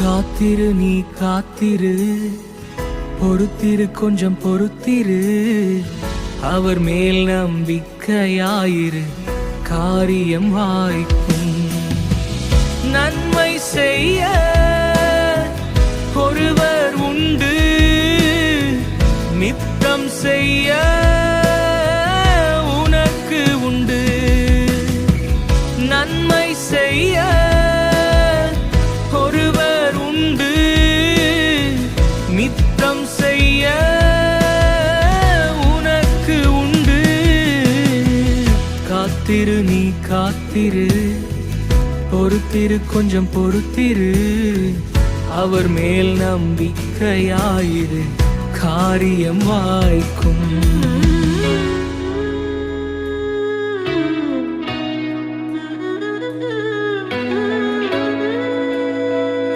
காத்திரு நீ காத்திரு, பொறுத்திரு கொஞ்சம் பொறுத்திரு, அவர் மேல் நம்பிக்கையாயிரு, காரியம் வாய்க்கும். நன்மை செய்ய ஒருவர் உண்டு, நித்தம் செய்ய உனக்கு உண்டு. நன்மை செய்ய ஒருவர் உண்டு, நித்தம் செய்ய உனக்கு உண்டு. காத்திரு நீ காத்திரு, பொறுத்திரு கொஞ்சம் பொறுத்திரு, அவர் மேல் நம்பிக்கையாயிரு, காரியம் வாய்க்கும்.